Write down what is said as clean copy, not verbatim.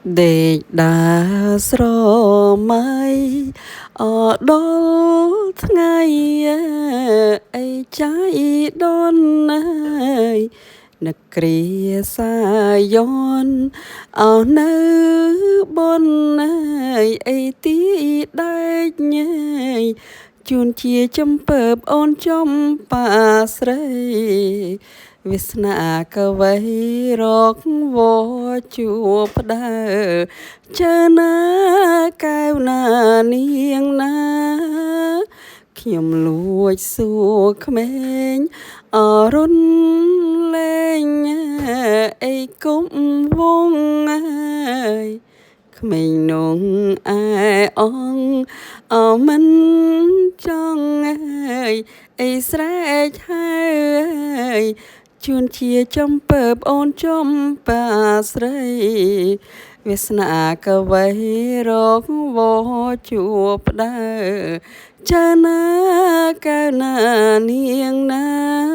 ដេកដើរស្រមៃអដល់ថ្ងៃអីចាយដនអើយនឹកគ្រាសាយនអោនៅបនអើយអីទីដែកញ៉ៃជួនជាចំពើបអូនចំបាស្រីវាសនាកវីរកវជួបផ្ដើចើណាកែវណានាងណាខ្ញុំលួចសួរក្មេងអរុនលេងអីគុំវងអើយក្មេងនងអែអងអមិនចង់អើយអីស្រែកហើយជួនជាចំពើបអូនចំបាស្រីវាសនាកវីរកវជួបផ្ដើចើណាកែវណានាងណា